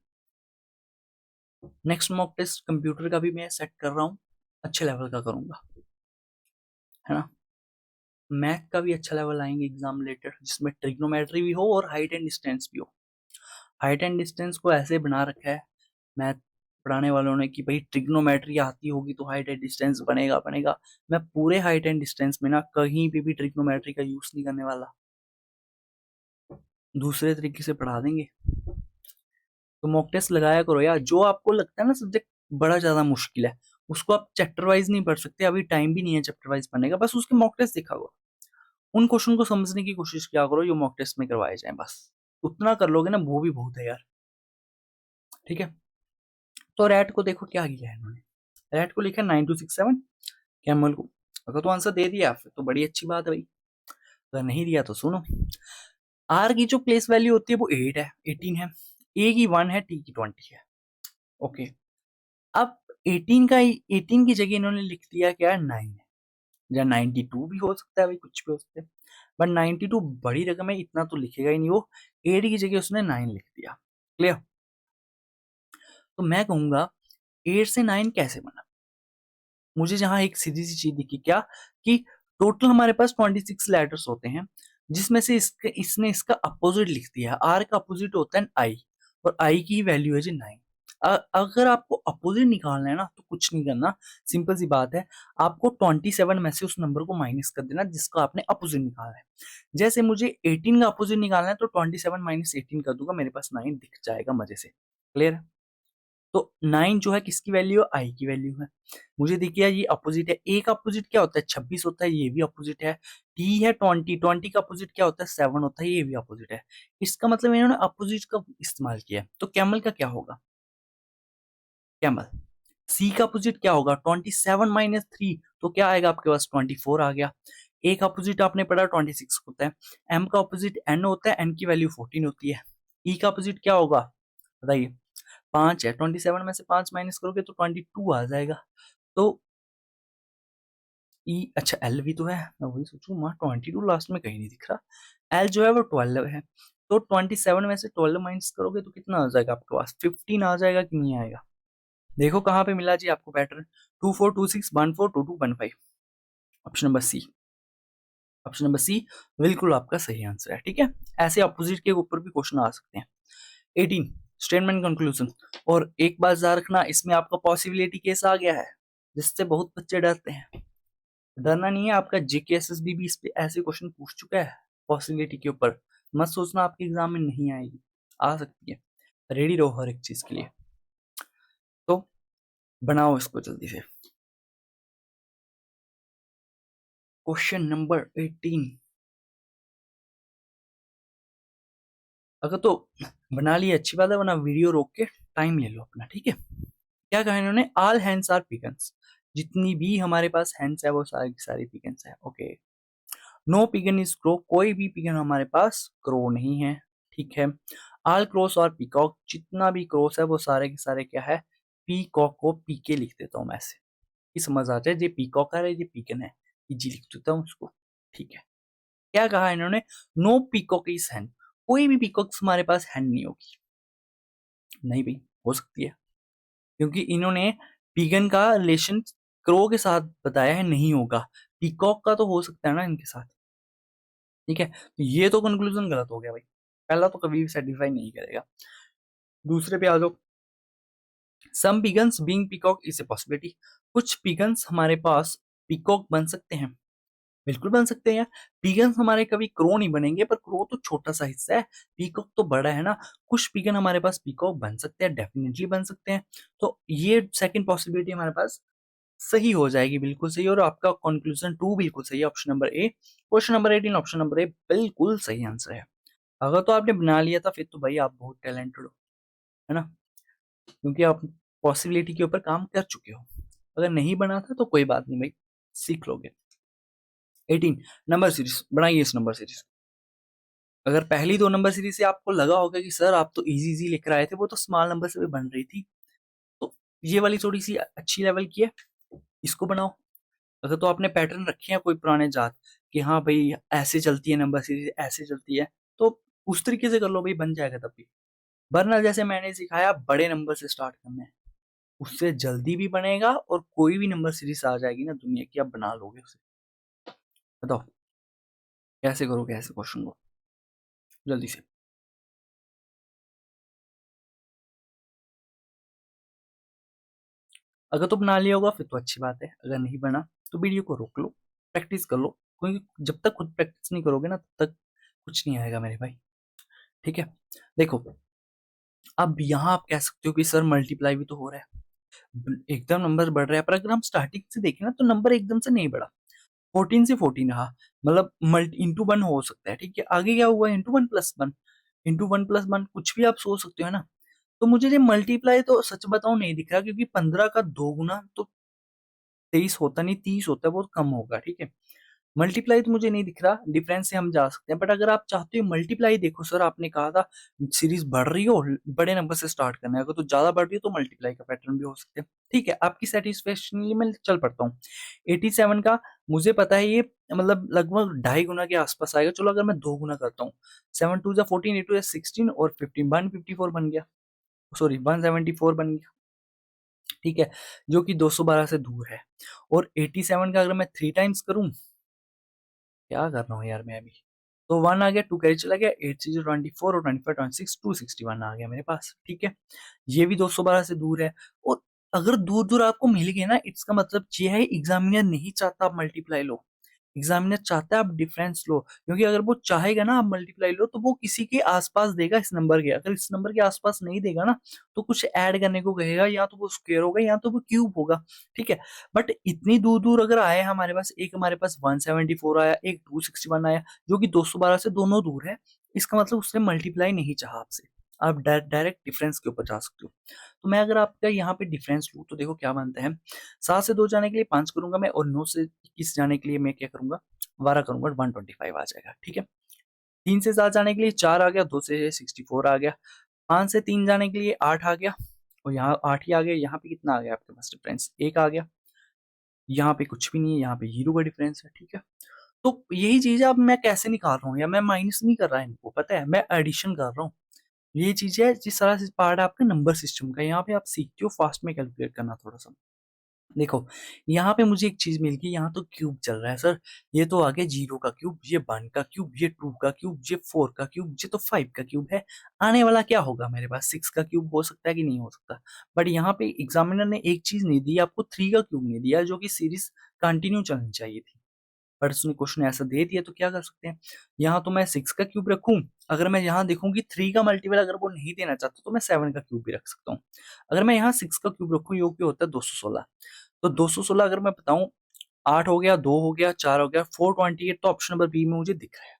नेक्स्ट मॉक टेस्ट कंप्यूटर का भी मैं सेट कर रहा हूँ, अच्छे लेवल का करूंगा, है ना। मैथ का भी अच्छा लेवल आएंगे एग्जाम रिलेटेड, जिसमें ट्रिग्नोमेट्री भी हो और हाइट एंड डिस्टेंस भी हो। हाइट एंड डिस्टेंस को ऐसे बना रखा है मैथ पढ़ाने वालों ने कि भाई ट्रिग्नोमेट्री आती होगी तो हाइट एंड डिस्टेंस बनेगा बनेगा। मैं पूरे हाइट एंड डिस्टेंस में ना कहीं पे भी ट्रिग्नोमेट्री का यूज नहीं करने वाला, दूसरे तरीके से पढ़ा देंगे। तो मॉक टेस्ट लगाया करो यार, जो आपको लगता है ना सब्जेक्ट बड़ा ज्यादा मुश्किल है उसको आप चैप्टर वाइज नहीं पढ़ सकते, अभी टाइम भी नहीं है चैप्टर वाइज पढ़ने का, बस उसके मॉक टेस्ट देखा करो, उन क्वेश्चन को समझने की कोशिश किया करो जो मॉक टेस्ट में करवाए जाए, बस उतना कर लोगे ना वो भी बहुत है यार, ठीक है। तो रैट को देखो क्या किया है इन्होंने, रैट को लिखा 9267, कैमल को अगर तो आंसर दे दिया फिर तो बड़ी अच्छी बात है भाई, अगर नहीं दिया तो सुनो। आर की जो प्लेस वैल्यू होती है वो 8 है, 18 है, ए की 1 है, टी की 20 है, ओके। अब 18 की जगह इन्होंने लिख दिया क्या, 9 है, या 92 भी हो सकता है भाई, कुछ भी हो सकता है, बट 92 बड़ी रकम है, इतना तो लिखेगा ही नहीं वो, 8 की जगह उसने 9 लिख दिया, क्लियर। तो मैं कहूंगा 8 से 9 कैसे बना, मुझे जहां एक सीधी सी चीज दिखी क्या, कि टोटल हमारे पास 26 लेटर्स होते हैं, जिसमें से इसने इसका अपोजिट लिख दिया, आर का अपोजिट होता है आई, और आई की वैल्यू है जी 9, अगर आपको अपोजिट निकालना है ना तो कुछ नहीं करना, सिंपल सी बात है, आपको 27 में से उस नंबर को माइनस कर देना जिसका आपने अपोजिट निकालना है। जैसे मुझे 18 का अपोजिट निकालना है तो 27 माइनस 18 कर दूंगा, मेरे पास 9 दिख जाएगा मजे से। क्लियर है? तो 9 जो है किसकी वैल्यू है, आई की वैल्यू है। मुझे देखिए ये अपोजिट है, ए का अपोजिट क्या होता है 26 होता है, ये भी अपोजिट है। टी है 20, 20 का अपोजिट क्या होता है 7 होता है, ये भी अपोजिट है। इसका मतलब इन्होंने अपोजिट का इस्तेमाल किया है। तो कैमल का क्या होगा, कैमल। सी का अपोजिट क्या होगा 27 माइनस 3, तो क्या आएगा आपके पास 24 आ गया। ए का अपोजिट आपने पढ़ा 26 होता है। एम का अपोजिट एन होता है, एन की वैल्यू 14 होती है। ई का अपोजिट क्या होगा बताइए, 5 है, 27 में से 5 माइनस करोगे तो 22 आ जाएगा। तो ई, अच्छा एल भी तो है, मैं वही सोचू माँ 22 लास्ट में कहीं नहीं दिख रहा। एल जो है वो 12 है। तो 27 में से 12 माइनस करोगे तो कितना आ जाएगा आपके पास, 15 आ जाएगा कि नहीं आएगा। देखो कहाँ पे मिला जी आपको pattern, 2426142215, option number C. Option number C बिल्कुल आपका सही आंसर है। ठीक है, ऐसे अपोजिट के ऊपर भी क्वेश्चन आ सकते हैं। 18 स्टेटमेंट कंक्लूजन। और एक बात याद रखना, इसमें आपका पॉसिबिलिटी केस आ गया है जिससे बहुत बच्चे डरते हैं। डरना नहीं है, आपका जेकेएसएसबी भी इस पे ऐसे क्वेश्चन पूछ चुका है पॉसिबिलिटी के ऊपर। मत सोचना आपके एग्जाम में नहीं आएगी, आ सकती है। रेडी रहो हर एक चीज के लिए। तो बनाओ इसको जल्दी से। Question number 18। अगर तो बना लिया अच्छी बात है, वरना वीडियो रोक के टाइम ले लो अपना। ठीक है, क्या कहा इन्होंने, ऑल हैंड्स आर पिगन्स। जितनी भी हमारे पास हैंड्स है वो सारी सारी पिगन्स है। Okay, no pigeon is crow, कोई भी पिगन हमारे पास क्रो नहीं है। ठीक है, ऑल क्रॉस और पीकॉक, जितना भी क्रॉस है वो सारे के सारे क्या है, पीकॉक को पीके लिख देता हूं मैं ऐसे कि समझ आ जाए, ये पीकॉक है ये पिगन है, इजी लिख देता हूँ उसको। ठीक है, क्या कहा इन्होंने, नो पीकॉक इज हैंड, कोई भी पीकॉक्स हमारे पास हैंड नहीं होगी। नहीं भाई, हो सकती है, क्योंकि इन्होंने पिगन का रिलेशन क्रो के साथ बताया है, नहीं होगा। पीकॉक का तो हो सकता है ना इनके साथ। ठीक है, तो ये तो कंक्लूजन गलत हो गया भाई, पहला तो कभी भी सेटिस्फाई नहीं करेगा। दूसरे पे आ जाओ, some pigeons being peacock is a possibility, कुछ पिगन्स हमारे पास पीकॉक बन सकते हैं। बिल्कुल बन सकते हैं, पिगन्स हमारे कभी क्रो नहीं बनेंगे, पर क्रो तो छोटा सा हिस्सा है, पीकॉक तो बड़ा है ना। कुछ पिगन हमारे पास पीकॉक बन सकते हैं, डेफिनेटली बन सकते हैं। तो ये सेकंड पॉसिबिलिटी हमारे पास सही हो जाएगी, बिल्कुल सही। और आपका कंक्लूजन 2 बिल्कुल सही है, option number A. Question number 18 option number A बिल्कुल सही आंसर है। अगर तो आपने बना लिया था फिर तो भाई आप बहुत टैलेंटेड हो, है ना, क्योंकि आप पॉसिबिलिटी के ऊपर काम कर चुके हो। अगर नहीं बना था तो कोई बात नहीं भाई, सीख लोगे। 18 नंबर सीरीज बनाइए, इस नंबर सीरीज। अगर पहली 2 नंबर सीरीज से आपको लगा होगा कि सर आप तो इजी इजी लेकर आए थे, वो तो स्मॉल नंबर से भी बन रही थी, तो ये वाली थोड़ी सी अच्छी लेवल की है, इसको बनाओ। अगर तो आपने पैटर्न रखे हैं कोई पुराने जात कि हाँ भाई ऐसे चलती है नंबर सीरीज, ऐसे चलती है, तो उस तरीके से कर लो भाई, बन जाएगा तब भी। वरना जैसे मैंने सिखाया बड़े नंबर से स्टार्ट करना है, उससे जल्दी भी बनेगा और कोई भी नंबर सीरीज आ जाएगी ना दुनिया की, आप बना लोगे उसे। बताओ कैसे करोगे ऐसे क्वेश्चन को जल्दी से। अगर तो बना लिया होगा फिर तो अच्छी बात है, अगर नहीं बना तो वीडियो को रोक लो, प्रैक्टिस कर लो, क्योंकि जब तक खुद प्रैक्टिस नहीं करोगे ना तब तक कुछ नहीं आएगा मेरे भाई। ठीक है, देखो अब यहाँ आप कह सकते हो कि सर मल्टीप्लाई भी तो हो रहा है, एकदम नंबर बढ़ रहा है, पर अगर हम स्टार्टिंग से देखें ना तो नंबर एकदम से नहीं बढ़ा, 14 से 14 रहा, मतलब मल्टी इंटू वन हो सकता है। ठीक है, आगे क्या हुआ, into one plus one, into one plus one, कुछ भी आप सोच सकते हो ना। तो मुझे ये मल्टीप्लाई तो सच बताऊं नहीं दिख रहा, क्योंकि 15 का 2 गुना तो 23 होता नहीं, 30 होता है, बहुत कम होगा। ठीक है, मल्टीप्लाई तो मुझे नहीं दिख रहा, डिफरेंस से हम जा सकते हैं। बट अगर आप चाहते हो मल्टीप्लाई, देखो सर आपने कहा था सीरीज बढ़ रही हो बड़े नंबर से स्टार्ट करना है, अगर तो ज्यादा बढ़ रही हो तो मल्टीप्लाई का पैटर्न भी हो सकते हैं। ठीक है, आपकी सेटिस्फेक्शन लिए मैं चल पड़ता हूँ। 87 का मुझे पता है ये मतलब लगभग 2.5 गुना के आसपास आएगा। चलो अगर मैं 2 गुना करता हूँ, 7 टू जा 14, 8 टू जा 16 और 15, 154 बन गया, सॉरी 174 बन गया। ठीक है, जो कि 212 से दूर है। और 87 का अगर मैं 3 टाइम्स करूं, क्या कर रहा हूँ यार मैं अभी, तो 1 आ गया, 2 कैरी चला गया, 8 से 24 और 25 26 261 आ गया मेरे पास। ठीक है, ये भी 212 से दूर है। और अगर दूर दूर आपको मिल गए ना, इसका मतलब ये है एग्जामिनर नहीं चाहता आप मल्टीप्लाई लो, एग्जामिनर चाहता है आप डिफरेंस लो। क्योंकि अगर वो चाहेगा ना आप मल्टीप्लाई लो, तो वो किसी के आसपास देगा इस नंबर के। अगर इस नंबर के आसपास नहीं देगा ना, तो कुछ ऐड करने को कहेगा, या तो वो स्क्वायर होगा या तो वो क्यूब होगा। ठीक है, बट इतनी दूर दूर अगर आए हमारे पास, एक हमारे पास 174 आया, एक 261 आया, जो कि 212 से दोनों दूर है, इसका मतलब उसने मल्टीप्लाई नहीं चाहा आपसे। आप डायरेक्ट डिफरेंस के ऊपर जा सकते हो। तो मैं अगर आपका यहाँ पे डिफरेंस लूँ तो देखो क्या बनता है। 7 से 2 जाने के लिए 5 करूंगा मैं, और 9 से 21 जाने के लिए मैं क्या करूंगा, 12 करूंगा, 125 आ जाएगा। ठीक है, 3 से 7 जाने के लिए 4 आ गया, 2 से 64 आ गया, 5 से 3 जाने के लिए 8 आ गया, और यहाँ 8 ही आ गया। यहाँ पे कितना आ गया आपके पास डिफरेंस, 1 आ गया। यहाँ पे कुछ भी नहीं है, यहाँ पे 0 का डिफरेंस है। ठीक है, तो यही चीज है। अब मैं कैसे निकाल रहा हूँ, या मैं माइनस नहीं कर रहा इनको, पता है मैं एडिशन कर रहा हूँ। ये चीज है जिस तरह से पार्ट है आपके नंबर सिस्टम का, यहाँ पे आप सीखते हो फास्ट में कैलकुलेट करना थोड़ा सा। देखो, यहाँ पे मुझे एक चीज मिल गई, यहाँ तो क्यूब चल रहा है सर। ये तो आ गया 0 का क्यूब, ये 1 का क्यूब, ये 2 का क्यूब, ये 4 का क्यूब, ये तो 5 का क्यूब है। आने वाला क्या होगा मेरे पास, 6 का क्यूब हो सकता है कि नहीं हो सकता। बट यहाँ पे एग्जामिनर ने एक चीज नहीं दी आपको, 3 का क्यूब नहीं दिया, जो कि सीरीज कंटिन्यू चलनी चाहिए थी। बट उसने क्वेश्चन ऐसा दे दिया, तो क्या कर सकते हैं। यहाँ तो मैं 6 का क्यूब रखूं, अगर मैं यहाँ देखूं कि 3 का मल्टीपल अगर वो नहीं देना चाहता, तो मैं 7 का क्यूब भी रख सकता हूँ। अगर मैं यहाँ 6 का क्यूब रखूं, योग क्या होता है 216। तो 216 अगर मैं बताऊं, 8 हो गया, 2 हो गया, 4 हो गया, 428, तो ऑप्शन नंबर बी में मुझे दिख रहा है।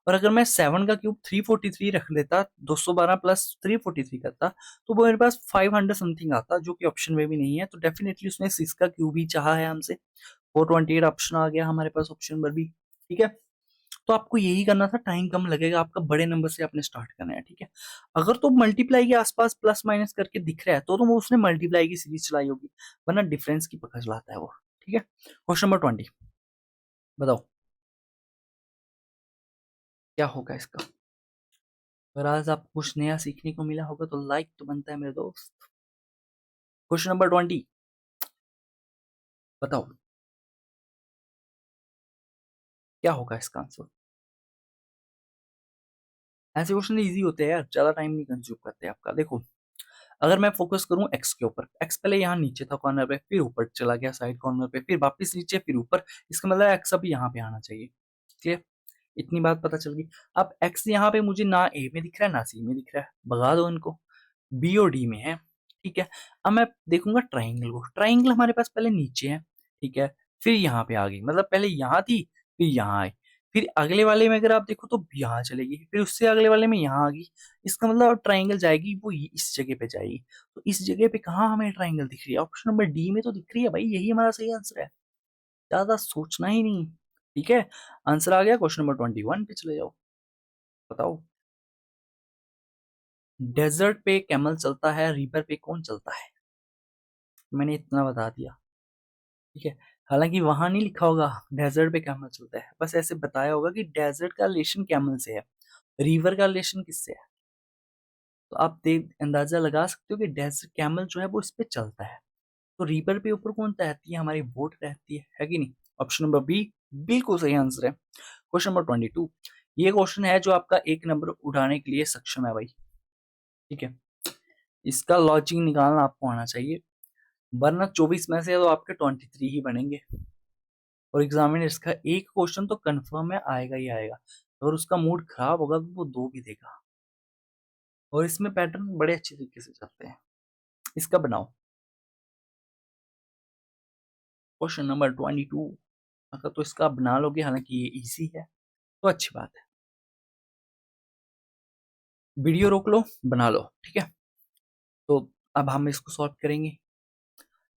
और अगर मैं 7 का क्यूब 343 रख लेता, 212 प्लस 343 करता, तो वो मेरे पास 500 समथिंग आता, जो कि ऑप्शन में भी नहीं है। तो डेफिनेटली उसने 6 का क्यूब ही चाहा है हमसे। 428 ऑप्शन आ गया हमारे पास, ऑप्शन नंबर बी। ठीक है, तो आपको यही करना था, टाइम कम लगेगा आपका, बड़े नंबर से आपने स्टार्ट करना है। ठीक है, अगर तो मल्टीप्लाई के आसपास प्लस माइनस करके दिख रहा है, तो वो उसने मल्टीप्लाई की सीरीज चलाई होगी, वरना डिफरेंस की पकड़ लाता है वो। ठीक है, क्वेश्चन नंबर 20, बताओ क्या होगा इसका। अगर आज आपको कुछ नया सीखने को मिला होगा, तो लाइक तो बनता है मेरे दोस्त। क्वेश्चन नंबर 20, बताओ क्या होगा इसका आंसर। ऐसे क्वेश्चन इजी होते हैं यार, ज्यादा टाइम नहीं कंज्यूम करते आपका। देखो, अगर मैं फोकस करूं एक्स के ऊपर, एक्स पहले यहाँ नीचे था कॉर्नर पे, फिर ऊपर चला गया साइड कॉर्नर पे, फिर वापस नीचे, फिर ऊपर, इसका मतलब एक्स अभी यहाँ पे आना चाहिए। क्लियर, इतनी बात पता चल गई। अब एक्स यहाँ पे मुझे ना ए में दिख रहा है ना सी में दिख रहा है, भगा दो इनको, बी और डी में है। ठीक है, अब मैं देखूंगा ट्राइंगल को, ट्राइंगल हमारे पास पहले नीचे है। ठीक है, फिर यहाँ पे आ गई, मतलब पहले यहाँ थी, फिर यहाँ आई, फिर अगले वाले में अगर आप देखो तो यहाँ चलेगी, फिर उससे अगले वाले में यहाँ आ गई। इसका मतलब ट्राइंगल जाएगी वो इस जगह पे जाएगी। तो इस जगह पे कहाँ हमें ट्राइंगल दिख रही है, ऑप्शन नंबर डी में तो दिख रही है भाई, यही हमारा सही आंसर है, ज्यादा सोचना ही नहीं। ठीक है, आंसर आ गया। क्वेश्चन नंबर 21 पे चले जाओ, बताओ। डेजर्ट पे कैमल चलता है, रिवर पे कौन चलता है। मैंने इतना बता दिया। ठीक है, हालांकि वहां नहीं लिखा होगा डेजर्ट पे कैमल चलता है, बस ऐसे बताया होगा कि डेजर्ट का रिलेशन कैमल से है, रिवर का रिलेशन किससे है। तो आप देख अंदाजा लगा सकते हो कि डेजर्ट कैमल जो है वो इस पे चलता है। तो रिवर पे ऊपर कौन रहती है, हमारी बोट रहती है कि नहीं। ऑप्शन नंबर बी बिल्कुल सही आंसर है। क्वेश्चन नंबर 22, ये क्वेश्चन है जो आपका 1 नंबर उठाने के लिए सक्षम है भाई। ठीक है, इसका लॉजिक निकालना आपको आना चाहिए, वरना 24 में से तो आपके 23 ही बनेंगे। और एग्जामिनर्स का एक क्वेश्चन तो कंफर्म है आएगा ही आएगा, अगर उसका मूड खराब होगा तो वो 2 भी देगा। और इसमें पैटर्न बड़े अच्छे तरीके से चलते हैं, इसका बनाओ। क्वेश्चन नंबर 22, अगर तो इसका बना लोगे, हालांकि ये इजी है तो अच्छी बात है। वीडियो रोक लो, बना लो। ठीक है, तो अब हम इसको सॉल्व करेंगे।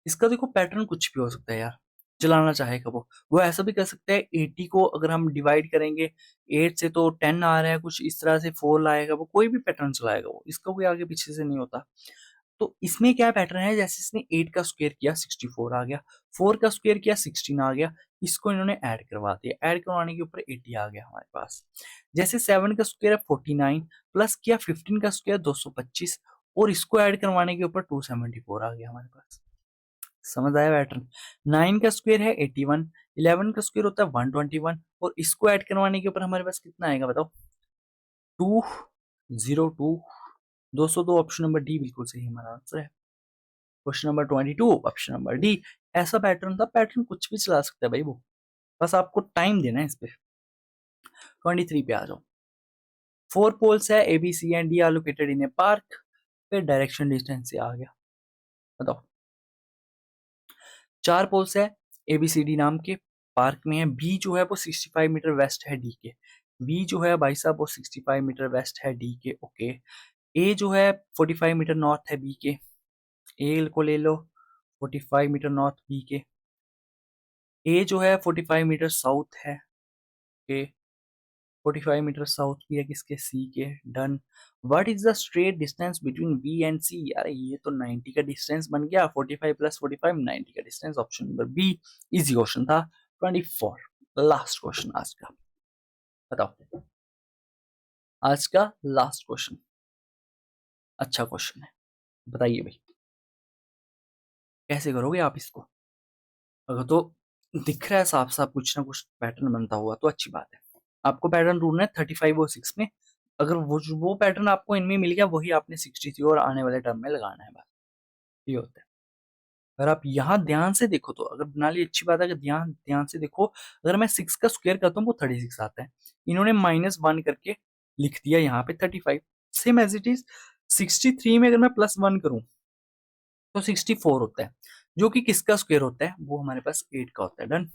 इसका देखो पैटर्न कुछ भी हो सकता है यार, चलाना चाहेगा वो ऐसा भी कर सकता है। 80 को अगर हम डिवाइड करेंगे 8 से, तो 10 आ रहा है, कुछ इस तरह से 4 लाएगा, वो कोई भी पैटर्न चलाएगा, वो इसका कोई आगे पीछे से नहीं होता। तो इसमें क्या पैटर्न है, जैसे इसने 8 का स्क्वायर किया 64 आ गया, 4 का स्क्वायर किया 16 आ गया, इसको इन्होंने ऐड करवा दिया, ऐड करवाने के ऊपर 80 आ गया हमारे पास। जैसे 7 का स्क्वायर है 49, प्लस किया 15 का स्क्वायर 225, और इसको ऐड करवाने के ऊपर 274 आ गया हमारे पास। समझ आया पैटर्न। 9 का स्क्वायर है 81, 11 का स्क्वायर होता है 121, और इसको ऐड करवाने के ऊपर हमारे पास कितना आएगा बताओ, 202, 202। ऑप्शन नंबर डी बिल्कुल सही हमारा आंसर है। Question number 22, option number D. ऐसा पैटर्न था, पैटर्न कुछ भी चला सकता है भाई वो, बस आपको टाइम देना है इस पे। 23 पे आ जाओ। 4 पोल्स है, A B C and D are located in a park. फिर डायरेक्शन डिस्टेंस से आ गया, बताओ। 4 पोल्स है ए बी सी डी नाम के, पार्क में है। बी जो है वो 65 मीटर वेस्ट है डी के। बी जो है भाई साहब वो 65 मीटर वेस्ट है डी के, ओके। ए जो है 45 मीटर नॉर्थ है बी के, ए को ले लो 45 मीटर नॉर्थ बी के। ए जो है 45 मीटर साउथ है, ओके। 45 मीटर साउथ भी है किसके, सी के, done. What is the straight distance between B and C, अरे ये तो 90 का डिस्टेंस बन गया, 45 प्लस 45 90 का distance, option number B. Easy question था। 24 लास्ट क्वेश्चन आज का, बताओ। आज का लास्ट क्वेश्चन अच्छा क्वेश्चन है, बताइए भाई कैसे करोगे आप इसको। अगर तो दिख रहा है साफ साफ कुछ ना कुछ पैटर्न बनता हुआ तो अच्छी बात है। आपको पैटर्न ढूंढना है 35 और 6 में। अगर वो पैटर्न आपको इनमें मिल गया, वही आपने 63 और आने वाले टर्म में लगाना है, बस ये होता है। अगर आप यहाँ ध्यान से देखो तो, अगर बना ली अच्छी बात है, अगर ध्यान ध्यान से देखो, अगर मैं 6 का स्क्वायर करता हूँ वो 36 आता है। इन्होंने -1 करके लिख दिया यहाँ पे 35। सेम एज इट इज 63 में अगर मैं +1 करूं तो 64 होता है, जो कि किसका स्क्वायर होता है, वो हमारे पास 8 का होता है। डन।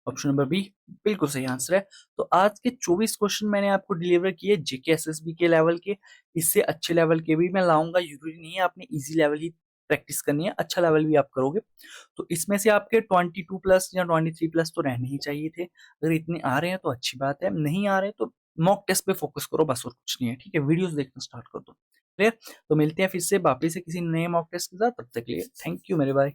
ऑप्शन नंबर बी बिल्कुल सही आंसर है। तो आज के 24 क्वेश्चन मैंने आपको डिलीवर किए जेके एसएसबी के लेवल के। इससे अच्छे लेवल के भी मैं लाऊंगा, जरूरी नहीं है आपने इजी लेवल ही प्रैक्टिस करनी है, अच्छा लेवल भी आप करोगे। तो इसमें से आपके 22 प्लस या 23 प्लस तो रहने ही चाहिए थे। अगर इतने आ रहे हैं तो अच्छी बात है, नहीं आ रहे तो मॉक टेस्ट पे फोकस करो, बस और कुछ नहीं है, ठीक है। वीडियोस देखना स्टार्ट कर दो, क्लियर। तो मिलते हैं फिर से वापिस से किसी नए मॉक टेस्ट के साथ, तब तक के लिए थैंक यू मेरे भाई।